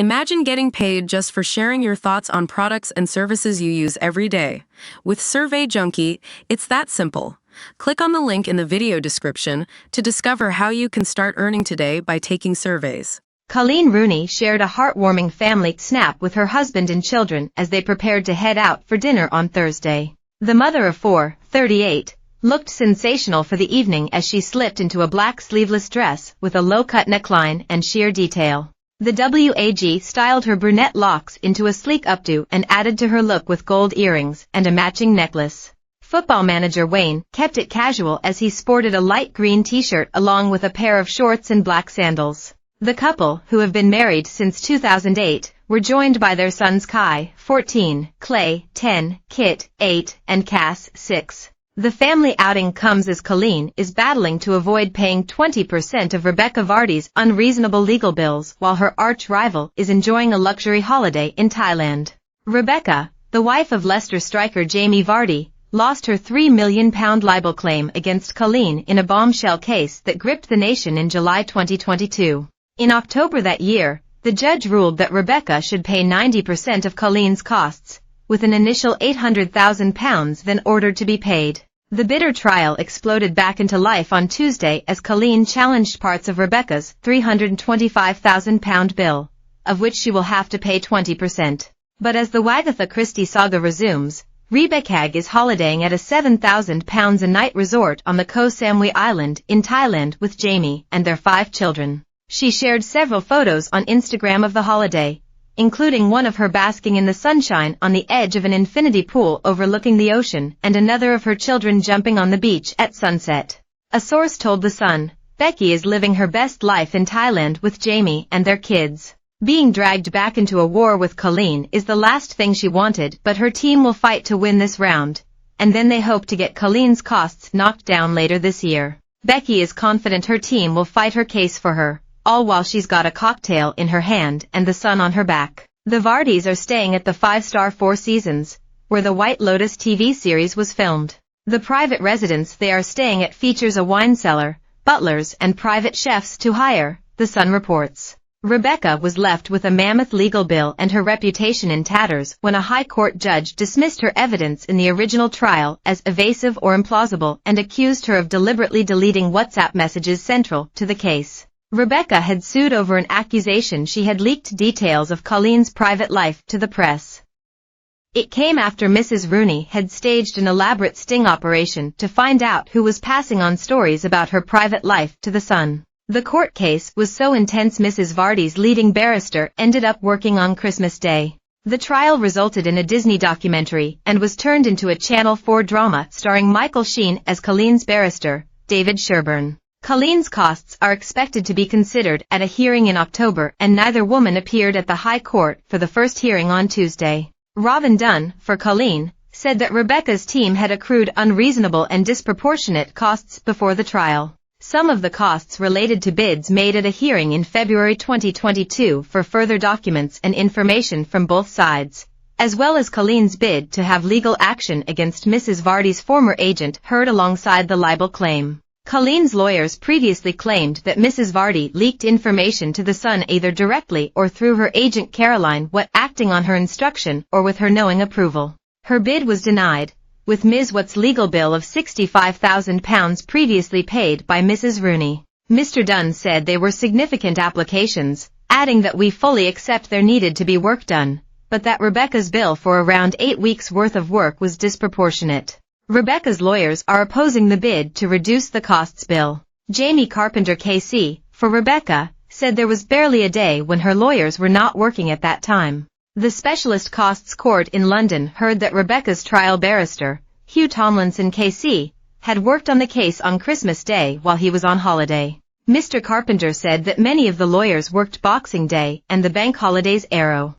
Imagine getting paid just for sharing your thoughts on products and services you use every day. With Survey Junkie, it's that simple. Click on the link in the video description to discover how you can start earning today by taking surveys. Coleen Rooney shared a heartwarming family snap with her husband and children as they prepared to head out for dinner on Thursday. The mother of four, 38, looked sensational for the evening as she slipped into a black sleeveless dress with a low-cut neckline and sheer detail. The WAG styled her brunette locks into a sleek updo and added to her look with gold earrings and a matching necklace. Football manager Wayne kept it casual as he sported a light green t-shirt along with a pair of shorts and black sandals. The couple, who have been married since 2008, were joined by their sons Kai, 14, Clay, 10, Kit, 8, and Cass, 6. The family outing comes as Coleen is battling to avoid paying 20% of Rebecca Vardy's unreasonable legal bills while her arch-rival is enjoying a luxury holiday in Thailand. Rebecca, the wife of Leicester striker Jamie Vardy, lost her £3 million libel claim against Coleen in a bombshell case that gripped the nation in July 2022. In October that year, the judge ruled that Rebecca should pay 90% of Coleen's costs, with an initial £800,000 then ordered to be paid. The bitter trial exploded back into life on Tuesday as Coleen challenged parts of Rebecca's £325,000 bill, of which she will have to pay 20%. But as the Wagatha Christie saga resumes, Rebecca is holidaying at a £7,000 a night resort on the Koh Samui Island in Thailand with Jamie and their 5 children. She shared several photos on Instagram of the holiday, including one of her basking in the sunshine on the edge of an infinity pool overlooking the ocean and another of her children jumping on the beach at sunset. A source told The Sun, "Becky is living her best life in Thailand with Jamie and their kids. Being dragged back into a war with Coleen is the last thing she wanted, but her team will fight to win this round, and then they hope to get Coleen's costs knocked down later this year. Becky is confident her team will fight her case for her, all while she's got a cocktail in her hand and the sun on her back." The Vardys are staying at the 5-star Four Seasons, where the White Lotus TV series was filmed. The private residence they are staying at features a wine cellar, butlers and private chefs to hire, The Sun reports. Rebecca was left with a mammoth legal bill and her reputation in tatters when a high court judge dismissed her evidence in the original trial as evasive or implausible and accused her of deliberately deleting WhatsApp messages central to the case. Rebecca had sued over an accusation she had leaked details of Coleen's private life to the press. It came after Mrs. Rooney had staged an elaborate sting operation to find out who was passing on stories about her private life to The Sun. The court case was so intense Mrs. Vardy's leading barrister ended up working on Christmas Day. The trial resulted in a Disney documentary and was turned into a Channel 4 drama starring Michael Sheen as Coleen's barrister, David Sherburne. Coleen's costs are expected to be considered at a hearing in October, and neither woman appeared at the High Court for the first hearing on Tuesday. Robin Dunn, for Coleen, said that Rebecca's team had accrued unreasonable and disproportionate costs before the trial. Some of the costs related to bids made at a hearing in February 2022 for further documents and information from both sides, as well as Coleen's bid to have legal action against Mrs. Vardy's former agent heard alongside the libel claim. Coleen's lawyers previously claimed that Mrs. Vardy leaked information to The Sun either directly or through her agent Caroline Watt acting on her instruction or with her knowing approval. Her bid was denied, with Ms. Watt's legal bill of £65,000 previously paid by Mrs. Rooney. Mr. Dunn said they were significant applications, adding that we fully accept there needed to be work done, but that Rebecca's bill for around 8 weeks' worth of work was disproportionate. Rebecca's lawyers are opposing the bid to reduce the costs bill. Jamie Carpenter KC, for Rebecca, said there was barely a day when her lawyers were not working at that time. The Specialist Costs Court in London heard that Rebecca's trial barrister, Hugh Tomlinson KC, had worked on the case on Christmas Day while he was on holiday. Mr. Carpenter said that many of the lawyers worked Boxing Day and the bank holidays Arrow.